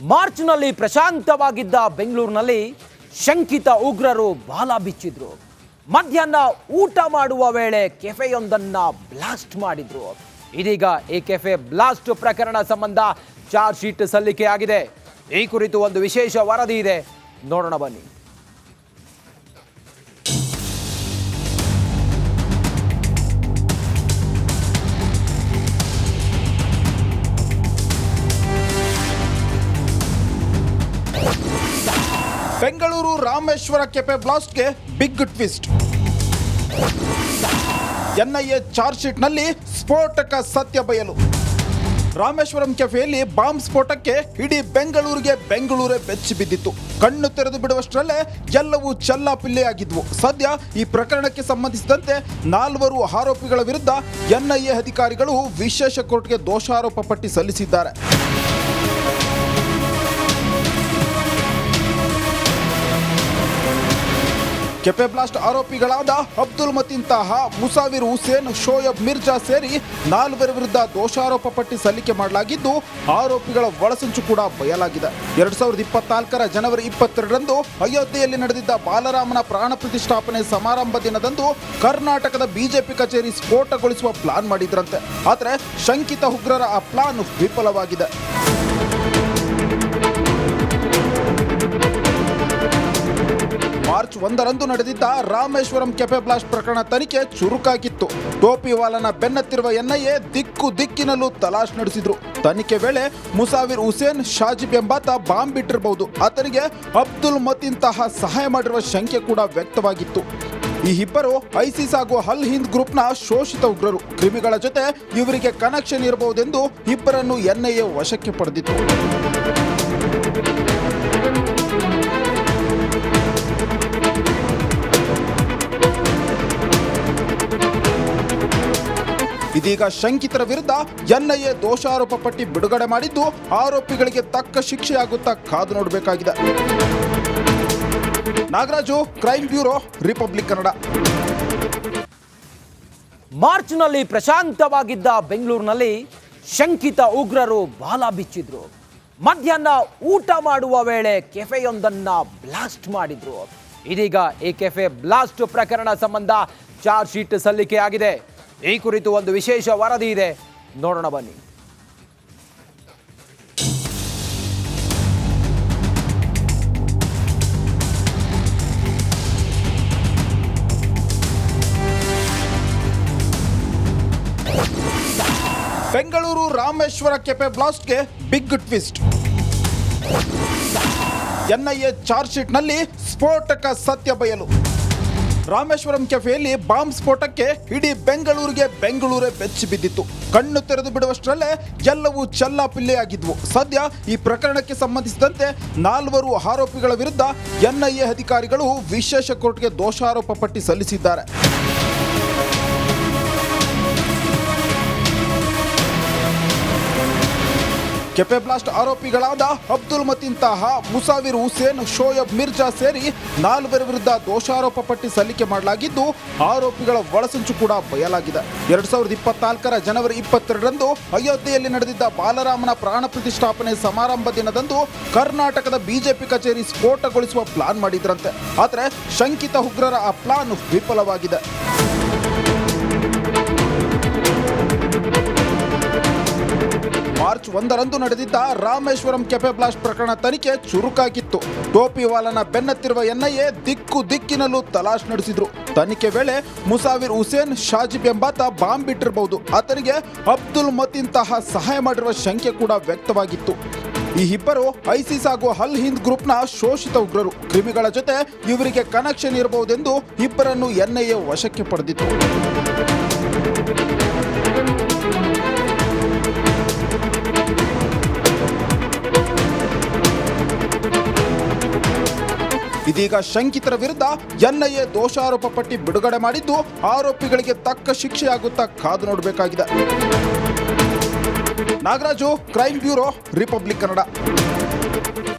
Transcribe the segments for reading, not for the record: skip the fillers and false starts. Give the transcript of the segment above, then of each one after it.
ಮಾರ್ಚ್ನಲ್ಲಿ ಪ್ರಶಾಂತವಾಗಿದ್ದ ಬೆಂಗಳೂರಿನಲ್ಲಿ ಶಂಕಿತ ಉಗ್ರರು ಬಾಲ ಬಿಚ್ಚಿದ್ರು. ಮಧ್ಯಾಹ್ನ ಊಟ ಮಾಡುವ ವೇಳೆ ಕೆಫೆಯೊಂದನ್ನ ಬ್ಲಾಸ್ಟ್ ಮಾಡಿದ್ರು. ಇದೀಗ ಈ ಕೆಫೆ ಬ್ಲಾಸ್ಟ್ ಪ್ರಕರಣ ಸಂಬಂಧ ಚಾರ್ಜ್ ಶೀಟ್ ಸಲ್ಲಿಕೆಯಾಗಿದೆ. ಈ ಕುರಿತು ಒಂದು ವಿಶೇಷ ವರದಿ ಇದೆ, ನೋಡೋಣ ಬನ್ನಿ. ಬೆಂಗಳೂರು ರಾಮೇಶ್ವರ ಕೆಫೆ ಬ್ಲಾಸ್ಟ್ಗೆ ಬಿಗ್ ಟ್ವಿಸ್ಟ್. ಎನ್ಐಎ ಚಾರ್ಜ್ ಶೀಟ್ನಲ್ಲಿ ಸ್ಫೋಟಕ ಸತ್ಯ ಬಯಲು. ರಾಮೇಶ್ವರಂ ಕೆಫೆಯಲ್ಲಿ ಬಾಂಬ್ ಸ್ಫೋಟಕ್ಕೆ ಇಡೀ ಬೆಂಗಳೂರೇ ಬೆಚ್ಚಿ ಬಿದ್ದಿತ್ತು. ಕಣ್ಣು ತೆರೆದು ಬಿಡುವಷ್ಟರಲ್ಲೇ ಎಲ್ಲವೂ ಚೆಲ್ಲಾಪಿಲ್ಲೆಯಾಗಿದ್ವು. ಸದ್ಯ ಈ ಪ್ರಕರಣಕ್ಕೆ ಸಂಬಂಧಿಸಿದಂತೆ 4 ಆರೋಪಿಗಳ ವಿರುದ್ಧ ಎನ್ಐಎ ಅಧಿಕಾರಿಗಳು ವಿಶೇಷ ಕೋರ್ಟ್ಗೆ ದೋಷಾರೋಪ ಪಟ್ಟಿ ಸಲ್ಲಿಸಿದ್ದಾರೆ. ಕೆಫೆ ಬ್ಲಾಸ್ಟ್ ಆರೋಪಿಗಳಾದ ಅಬ್ದುಲ್ ಮತೀನ್ ತಾಹಾ, ಮುಸಾವಿರ್ ಹುಸೇನ್, ಶೋಯಬ್ ಮಿರ್ಜಾ ಸೇರಿ 4 ವಿರುದ್ಧ ದೋಷಾರೋಪ ಪಟ್ಟಿ ಸಲ್ಲಿಕೆ ಮಾಡಲಾಗಿದ್ದು, ಆರೋಪಿಗಳ ಒಳಸಂಚು ಕೂಡ ಬಯಲಾಗಿದೆ. 2024 ಜನವರಿ 22ರಂದು ಅಯೋಧ್ಯೆಯಲ್ಲಿ ನಡೆದಿದ್ದ ಬಾಲರಾಮನ ಪ್ರಾಣ ಪ್ರತಿಷ್ಠಾಪನೆ ಸಮಾರಂಭ ದಿನದಂದು ಕರ್ನಾಟಕದ ಬಿಜೆಪಿ ಕಚೇರಿ ಸ್ಫೋಟಗೊಳಿಸುವ ಪ್ಲಾನ್ ಮಾಡಿದ್ರಂತೆ. ಆದರೆ ಶಂಕಿತ ಉಗ್ರರ ಆ ಪ್ಲಾನ್ ವಿಫಲವಾಗಿದೆ. ಮಾರ್ಚ್ 1ರಂದು ನಡೆದಿದ್ದ ರಾಮೇಶ್ವರಂ ಕೆಫೆ ಬ್ಲಾಸ್ಟ್ ಪ್ರಕರಣ ತನಿಖೆ ಚುರುಕಾಗಿತ್ತು. ಟೋಪಿವಾಲನ ಬೆನ್ನತ್ತಿರುವ ಎನ್ಐಎ ದಿಕ್ಕಿನಲ್ಲೂ ತಲಾಶ್ ನಡೆಸಿದ್ರು. ತನಿಖೆ ವೇಳೆ ಮುಸಾವಿರ್ ಹುಸೇನ್ ಶಾಜಿಬ್ ಎಂಬಾತ ಬಾಂಬ್ ಬಿಟ್ಟಿರಬಹುದು. ಆತನಿಗೆ ಅಬ್ದುಲ್ ಮತೀನ್ ತಾಹಾ ಸಹಾಯ ಮಾಡಿರುವ ಶಂಕೆ ಕೂಡ ವ್ಯಕ್ತವಾಗಿತ್ತು. ಈ ಇಬ್ಬರು ಐಸಿಸ್ ಹಾಗೂ ಅಲ್ ಹಿಂದ್ ಗ್ರೂಪ್ನ ಶೋಷಿತ ಉಗ್ರರು. ಕ್ರಿಮಿಗಳ ಜೊತೆ ಇವರಿಗೆ ಕನೆಕ್ಷನ್ ಇರಬಹುದೆಂದು ಇಬ್ಬರನ್ನು ಎನ್ಐಎ ವಶಕ್ಕೆ ಪಡೆದಿತ್ತು. ಇದೀಗ ಶಂಕಿತರ ವಿರುದ್ಧ ಎನ್ಐಎ ದೋಷಾರೋಪ ಪಟ್ಟಿ ಬಿಡುಗಡೆ ಮಾಡಿದ್ದು, ಆರೋಪಿಗಳಿಗೆ ತಕ್ಕ ಶಿಕ್ಷೆಯಾಗುತ್ತಾ ಕಾದು ನೋಡಬೇಕಾಗಿದೆ. Nagaraju, crime bureau, republic Kannada. ಮಾರ್ಚ್ನಲ್ಲಿ ಪ್ರಶಾಂತವಾಗಿದ್ದ ಬೆಂಗಳೂರಿನಲ್ಲಿ ಶಂಕಿತ ಉಗ್ರರು ಬಾಲ ಬಿಚ್ಚಿದ್ರು. ಮಧ್ಯಾಹ್ನ ಊಟ ಮಾಡುವ ವೇಳೆ ಕೆಫೆಯೊಂದನ್ನ ಬ್ಲಾಸ್ಟ್ ಮಾಡಿದ್ರು. ಇದೀಗ ಈ ಕೆಫೆ ಬ್ಲಾಸ್ಟ್ ಪ್ರಕರಣ ಸಂಬಂಧ ಚಾರ್ಜ್ ಶೀಟ್ ಸಲ್ಲಿಕೆಯಾಗಿದೆ. ಈ ಕುರಿತು ಒಂದು ವಿಶೇಷ ವರದಿ ಇದೆ, ನೋಡೋಣ ಬನ್ನಿ. ಬೆಂಗಳೂರು ರಾಮೇಶ್ವರ ಕೆಫೆ ಬ್ಲಾಸ್ಟ್ಗೆ ಬಿಗ್ ಟ್ವಿಸ್ಟ್. ಎನ್ಐಎ ಚಾರ್ಜ್ ಶೀಟ್ನಲ್ಲಿ ಸ್ಫೋಟಕ ಸತ್ಯ ಬಯಲು. ರಾಮೇಶ್ವರಂ ಕೆಫೆಯಲ್ಲಿ ಬಾಂಬ್ ಸ್ಫೋಟಕ್ಕೆ ಇಡೀ ಬೆಂಗಳೂರೇ ಬೆಚ್ಚಿ ಬಿದ್ದಿತ್ತು. ಕಣ್ಣು ತೆರೆದು ಬಿಡುವಷ್ಟರಲ್ಲೇ ಎಲ್ಲವೂ ಚೆಲ್ಲಾಪಿಲ್ಲೆಯಾಗಿದ್ವು. ಸದ್ಯ ಈ ಪ್ರಕರಣಕ್ಕೆ ಸಂಬಂಧಿಸಿದಂತೆ 4 ಆರೋಪಿಗಳ ವಿರುದ್ಧ ಎನ್ಐಎ ಅಧಿಕಾರಿಗಳು ವಿಶೇಷ ಕೋರ್ಟ್ಗೆ ದೋಷಾರೋಪ ಪಟ್ಟಿ ಸಲ್ಲಿಸಿದ್ದಾರೆ. ಕೆಫೆ ಬ್ಲಾಸ್ಟ್ ಆರೋಪಿಗಳಾದ ಅಬ್ದುಲ್ ಮತೀನ್ ತಾಹಾ, ಮುಸಾವಿರ್ ಹುಸೇನ್, ಶೋಯಬ್ ಮಿರ್ಜಾ ಸೇರಿ 4 ವಿರುದ್ಧ ದೋಷಾರೋಪ ಪಟ್ಟಿ ಸಲ್ಲಿಕೆ ಮಾಡಲಾಗಿದ್ದು, ಆರೋಪಿಗಳ ಒಳಸಂಚು ಕೂಡ ಬಯಲಾಗಿದೆ. 2024 ಜನವರಿ 22ರಂದು ಅಯೋಧ್ಯೆಯಲ್ಲಿ ನಡೆದಿದ್ದ ಬಾಲರಾಮನ ಪ್ರಾಣ ಪ್ರತಿಷ್ಠಾಪನೆ ಸಮಾರಂಭ ದಿನದಂದು ಕರ್ನಾಟಕದ ಬಿಜೆಪಿ ಕಚೇರಿ ಸ್ಫೋಟಗೊಳಿಸುವ ಪ್ಲಾನ್ ಮಾಡಿದ್ರಂತೆ. ಆದರೆ ಶಂಕಿತ ಉಗ್ರರ ಆ ಪ್ಲಾನ್ ವಿಫಲವಾಗಿದೆ. ಮಾರ್ಚ್ 1ರಂದು ನಡೆದಿದ್ದ ರಾಮೇಶ್ವರಂ ಕೆಫೆ ಬ್ಲಾಸ್ಟ್ ಪ್ರಕರಣ ತನಿಖೆ ಚುರುಕಾಗಿತ್ತು. ಟೋಪಿವಾಲನ ಬೆನ್ನತ್ತಿರುವ ಎನ್ಐಎ ದಿಕ್ಕಿನಲ್ಲೂ ತಲಾಶ್ ನಡೆಸಿದ್ರು. ತನಿಖೆ ವೇಳೆ ಮುಸಾವಿರ್ ಹುಸೇನ್ ಶಾಜಿಬ್ ಎಂಬಾತ ಬಾಂಬ್ ಬಿಟ್ಟಿರಬಹುದು. ಆತನಿಗೆ ಅಬ್ದುಲ್ ಮತೀನ್ ತಾಹಾ ಸಹಾಯ ಮಾಡಿರುವ ಶಂಕೆ ಕೂಡ ವ್ಯಕ್ತವಾಗಿತ್ತು. ಈ ಇಬ್ಬರು ಐಸಿಸ್ ಹಾಗೂ ಅಲ್ ಹಿಂದ್ ಗ್ರೂಪ್ನ ಶೋಷಿತ ಉಗ್ರರು. ಕ್ರಿಮಿಗಳ ಜೊತೆ ಇವರಿಗೆ ಕನೆಕ್ಷನ್ ಇರಬಹುದೆಂದು ಇಬ್ಬರನ್ನು ಎನ್ಐಎ ವಶಕ್ಕೆ ಪಡೆದಿತ್ತು. ಇದೀಗ ಶಂಕಿತರ ವಿರುದ್ಧ ಎನ್ಐಎ ದೋಷಾರೋಪ ಪಟ್ಟಿ ಬಿಡುಗಡೆ ಮಾಡಿದ್ದು, ಆರೋಪಿಗಳಿಗೆ ತಕ್ಕ ಶಿಕ್ಷೆಯಾಗುತ್ತಾ ಕಾದು ನೋಡಬೇಕಾಗಿದೆ. Nagaraju, crime bureau, republic Kannada.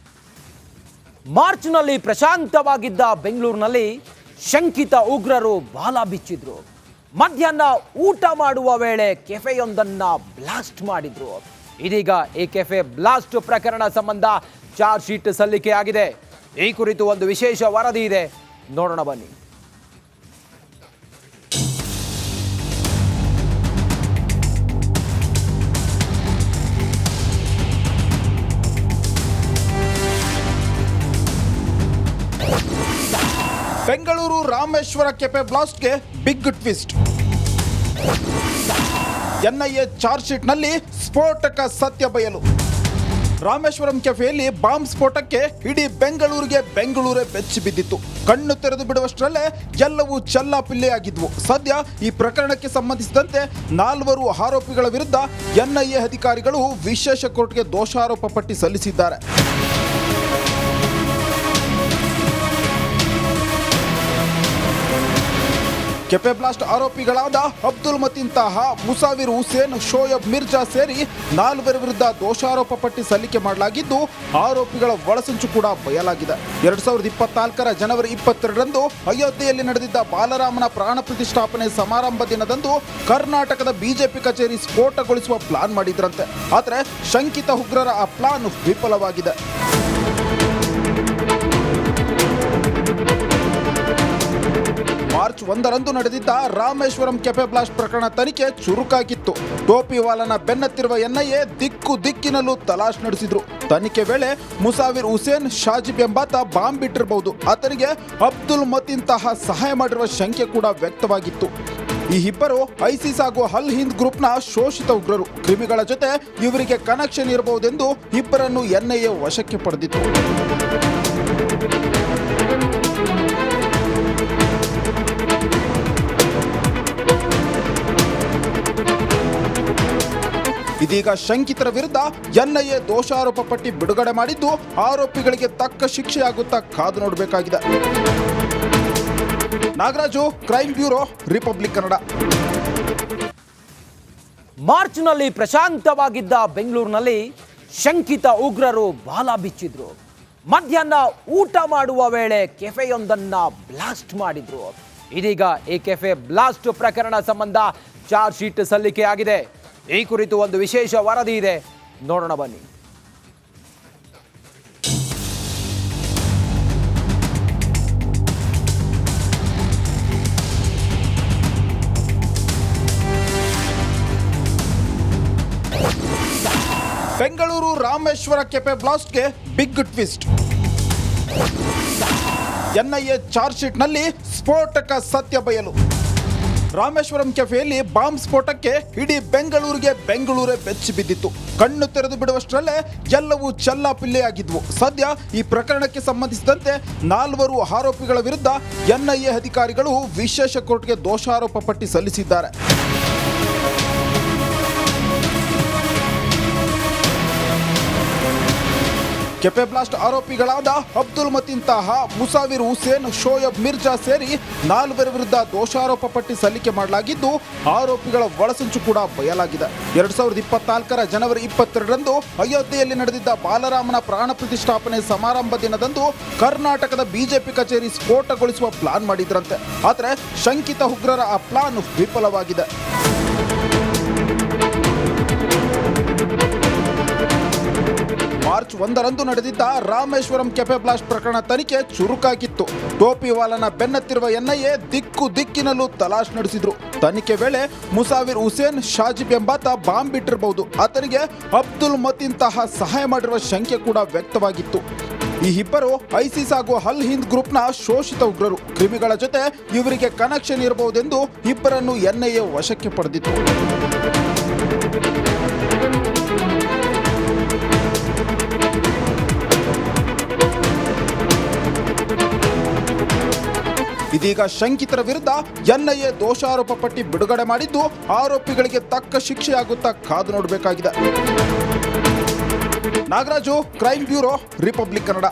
ಮಾರ್ಚ್ನಲ್ಲಿ ಪ್ರಶಾಂತವಾಗಿದ್ದ ಬೆಂಗಳೂರಿನಲ್ಲಿ ಶಂಕಿತ ಉಗ್ರರು ಬಾಲ ಬಿಚ್ಚಿದ್ರು. ಮಧ್ಯಾಹ್ನ ಊಟ ಮಾಡುವ ವೇಳೆ ಕೆಫೆಯೊಂದನ್ನ ಬ್ಲಾಸ್ಟ್ ಮಾಡಿದ್ರು. ಇದೀಗ ಈ ಕೆಫೆ ಬ್ಲಾಸ್ಟ್ ಪ್ರಕರಣ ಸಂಬಂಧ ಚಾರ್ಜ್ ಶೀಟ್ ಸಲ್ಲಿಕೆಯಾಗಿದೆ. ಈ ಕುರಿತು ಒಂದು ವಿಶೇಷ ವರದಿ ಇದೆ, ನೋಡೋಣ ಬನ್ನಿ. ಬೆಂಗಳೂರು ರಾಮೇಶ್ವರ ಕೆಫೆ ಬ್ಲಾಸ್ಟ್ಗೆ ಬಿಗ್ ಟ್ವಿಸ್ಟ್. ಎನ್ಐಎ ಚಾರ್ಜ್ ಶೀಟ್ನಲ್ಲಿ ಸ್ಫೋಟಕ ಸತ್ಯ ಬಯಲು. ರಾಮೇಶ್ವರಂ ಕೆಫೆಯಲ್ಲಿ ಬಾಂಬ್ ಸ್ಫೋಟಕ್ಕೆ ಇಡೀ ಬೆಂಗಳೂರೇ ಬೆಚ್ಚಿ ಬಿದ್ದಿತ್ತು. ಕಣ್ಣು ತೆರೆದು ಬಿಡುವಷ್ಟರಲ್ಲೇ ಎಲ್ಲವೂ ಚೆಲ್ಲಾಪಿಲ್ಲಿಯಾಗಿದ್ವು. ಸದ್ಯ ಈ ಪ್ರಕರಣಕ್ಕೆ ಸಂಬಂಧಿಸಿದಂತೆ 4 ಆರೋಪಿಗಳ ವಿರುದ್ಧ ಎನ್ಐಎ ಅಧಿಕಾರಿಗಳು ವಿಶೇಷ ಕೋರ್ಟ್ಗೆ ದೋಷಾರೋಪ ಪಟ್ಟಿ ಸಲ್ಲಿಸಿದ್ದಾರೆ. ಕೆಫೆ ಬ್ಲಾಸ್ಟ್ ಆರೋಪಿಗಳಾದ ಅಬ್ದುಲ್ ಮತೀನ್ ತಾಹಾ, ಮುಸಾವಿರ್ ಹುಸೇನ್, ಶೋಯಬ್ ಮಿರ್ಜಾ ಸೇರಿ 4 ವಿರುದ್ಧ ದೋಷಾರೋಪ ಪಟ್ಟಿ ಸಲ್ಲಿಕೆ ಮಾಡಲಾಗಿದ್ದು, ಆರೋಪಿಗಳ ಒಳಸಂಚು ಕೂಡ ಬಯಲಾಗಿದೆ. 2024 ಜನವರಿ 22ರಂದು ಅಯೋಧ್ಯೆಯಲ್ಲಿ ನಡೆದಿದ್ದ ಬಾಲರಾಮನ ಪ್ರಾಣ ಪ್ರತಿಷ್ಠಾಪನೆ ಸಮಾರಂಭ ದಿನದಂದು ಕರ್ನಾಟಕದ ಬಿಜೆಪಿ ಕಚೇರಿ ಸ್ಫೋಟಗೊಳಿಸುವ ಪ್ಲಾನ್ ಮಾಡಿದ್ರಂತೆ. ಆದರೆ ಶಂಕಿತ ಉಗ್ರರ ಆ ಪ್ಲಾನ್ ವಿಫಲವಾಗಿದೆ. ಮಾರ್ಚ್ 1ರಂದು ನಡೆದಿದ್ದ ರಾಮೇಶ್ವರಂ ಕೆಫೆ ಬ್ಲಾಸ್ಟ್ ಪ್ರಕರಣ ತನಿಖೆ ಚುರುಕಾಗಿತ್ತು. ಟೋಪಿವಾಲನ ಬೆನ್ನತ್ತಿರುವ ಎನ್ಐಎ ದಿಕ್ಕಿನಲ್ಲೂ ತಲಾಶ್ ನಡೆಸಿದ್ರು. ತನಿಖೆ ವೇಳೆ ಮುಸಾವಿರ್ ಹುಸೇನ್ ಶಾಜಿಬ್ ಎಂಬಾತ ಬಾಂಬ್ ಬಿಟ್ಟಿರಬಹುದು. ಆತನಿಗೆ ಅಬ್ದುಲ್ ಮತೀನ್ ತಾಹಾ ಸಹಾಯ ಮಾಡಿರುವ ಶಂಕೆ ಕೂಡ ವ್ಯಕ್ತವಾಗಿತ್ತು. ಈ ಇಬ್ಬರು ಐಸಿಸ್ ಹಾಗೂ ಅಲ್ ಹಿಂದ್ ಗ್ರೂಪ್ನ ಶೋಷಿತ ಉಗ್ರರು. ಕ್ರಿಮಿಗಳ ಜೊತೆ ಇವರಿಗೆ ಕನೆಕ್ಷನ್ ಇರಬಹುದೆಂದು ಇಬ್ಬರನ್ನು ಎನ್ಐಎ ವಶಕ್ಕೆ ಪಡೆದಿತ್ತು. ಇದೀಗ ಶಂಕಿತರ ವಿರುದ್ಧ ಎನ್ಐಎ ದೋಷಾರೋಪ ಪಟ್ಟಿ ಬಿಡುಗಡೆ ಮಾಡಿದ್ದು, ಆರೋಪಿಗಳಿಗೆ ತಕ್ಕ ಶಿಕ್ಷೆಯಾಗುತ್ತಾ ಕಾದು ನೋಡಬೇಕಾಗಿದೆ. Nagaraju, crime bureau, republic Kannada. ಮಾರ್ಚ್ನಲ್ಲಿ ಪ್ರಶಾಂತವಾಗಿದ್ದ ಬೆಂಗಳೂರಿನಲ್ಲಿ ಶಂಕಿತ ಉಗ್ರರು ಬಾಲ ಬಿಚ್ಚಿದ್ರು. ಮಧ್ಯಾಹ್ನ ಊಟ ಮಾಡುವ ವೇಳೆ ಕೆಫೆಯೊಂದನ್ನ ಬ್ಲಾಸ್ಟ್ ಮಾಡಿದ್ರು. ಇದೀಗ ಈ ಕೆಫೆ ಬ್ಲಾಸ್ಟ್ ಪ್ರಕರಣ ಸಂಬಂಧ ಚಾರ್ಜ್ ಶೀಟ್ ಸಲ್ಲಿಕೆಯಾಗಿದೆ. ಈ ಕುರಿತು ಒಂದು ವಿಶೇಷ ವರದಿ ಇದೆ, ನೋಡೋಣ ಬನ್ನಿ. ಬೆಂಗಳೂರು ರಾಮೇಶ್ವರ ಕೆಫೆ ಬ್ಲಾಸ್ಟ್ಗೆ ಬಿಗ್ ಟ್ವಿಸ್ಟ್. ಎನ್ಐಎ ಚಾರ್ಜ್ ಶೀಟ್ನಲ್ಲಿ ಸ್ಫೋಟಕ ಸತ್ಯ ಬಯಲು. ರಾಮೇಶ್ವರಂ ಕೆಫೆಯಲ್ಲಿ ಬಾಂಬ್ ಸ್ಫೋಟಕ್ಕೆ ಇಡೀ ಬೆಂಗಳೂರೇ ಬೆಚ್ಚಿ ಬಿದ್ದಿತ್ತು. ಕಣ್ಣು ತೆರೆದು ಬಿಡುವಷ್ಟರಲ್ಲೇ ಎಲ್ಲವೂ ಚೆಲ್ಲಾಪಿಲ್ಲಿಯಾಗಿದ್ವು. ಸದ್ಯ ಈ ಪ್ರಕರಣಕ್ಕೆ ಸಂಬಂಧಿಸಿದಂತೆ 4 ಆರೋಪಿಗಳ ವಿರುದ್ಧ ಎನ್ಐಎ ಅಧಿಕಾರಿಗಳು ವಿಶೇಷ ಕೋರ್ಟ್ಗೆ ದೋಷಾರೋಪ ಪಟ್ಟಿ ಸಲ್ಲಿಸಿದ್ದಾರೆ. ಕೆಫೆ ಬ್ಲಾಸ್ಟ್ ಆರೋಪಿಗಳಾದ ಅಬ್ದುಲ್ ಮತೀನ್ ತಾಹಾ, ಮುಸಾವಿರ್ ಹುಸೇನ್, ಶೋಯಬ್ ಮಿರ್ಜಾ ಸೇರಿ 4 ವಿರುದ್ಧ ದೋಷಾರೋಪ ಪಟ್ಟಿ ಸಲ್ಲಿಕೆ ಮಾಡಲಾಗಿದ್ದು, ಆರೋಪಿಗಳ ಒಳಸಂಚು ಕೂಡ ಬಯಲಾಗಿದೆ. 2024 ಜನವರಿ 22ರಂದು ಅಯೋಧ್ಯೆಯಲ್ಲಿ ನಡೆದಿದ್ದ ಬಾಲರಾಮನ ಪ್ರಾಣ ಪ್ರತಿಷ್ಠಾಪನೆ ಸಮಾರಂಭ ದಿನದಂದು ಕರ್ನಾಟಕದ ಬಿಜೆಪಿ ಕಚೇರಿ ಸ್ಫೋಟಗೊಳಿಸುವ ಪ್ಲಾನ್ ಮಾಡಿದ್ರಂತೆ. ಆದರೆ ಶಂಕಿತ ಉಗ್ರರ ಆ ಪ್ಲಾನ್ ವಿಫಲವಾಗಿದೆ. ಮಾರ್ಚ್ 1ರಂದು ನಡೆದಿದ್ದ ರಾಮೇಶ್ವರಂ ಕೆಫೆ ಬ್ಲಾಸ್ಟ್ ಪ್ರಕರಣ ತನಿಖೆ ಚುರುಕಾಗಿತ್ತು. ಟೋಪಿವಾಲನ ಬೆನ್ನತ್ತಿರುವ ಎನ್ಐಎ ದಿಕ್ಕಿನಲ್ಲೂ ತಲಾಶ್ ನಡೆಸಿದ್ರು. ತನಿಖೆ ವೇಳೆ ಮುಸಾವಿರ್ ಹುಸೇನ್ ಶಾಜಿಬ್ ಎಂಬಾತ ಬಾಂಬ್ ಬಿಟ್ಟಿರಬಹುದು. ಆತನಿಗೆ ಅಬ್ದುಲ್ ಮತೀನ್ ತಾಹಾ ಸಹಾಯ ಮಾಡಿರುವ ಶಂಕೆ ಕೂಡ ವ್ಯಕ್ತವಾಗಿತ್ತು. ಈ ಇಬ್ಬರು ಐಸಿಸ್ ಹಾಗೂ ಅಲ್ ಹಿಂದ್ ಗ್ರೂಪ್ನ ಶೋಷಿತ ಉಗ್ರರು. ಕ್ರಿಮಿಗಳ ಜೊತೆ ಇವರಿಗೆ ಕನೆಕ್ಷನ್ ಇರಬಹುದೆಂದು ಇಬ್ಬರನ್ನು ಎನ್ಐಎ ವಶಕ್ಕೆ ಪಡೆದಿತ್ತು. ಇದೀಗ ಶಂಕಿತರ ವಿರುದ್ಧ ಎನ್ಐಎ ದೋಷಾರೋಪ ಪಟ್ಟಿ ಬಿಡುಗಡೆ ಮಾಡಿದ್ದು, ಆರೋಪಿಗಳಿಗೆ ತಕ್ಕ ಶಿಕ್ಷೆಯಾಗುತ್ತಾ ಕಾದು ನೋಡಬೇಕಾಗಿದೆ. Nagaraju, crime bureau, republic Kannada.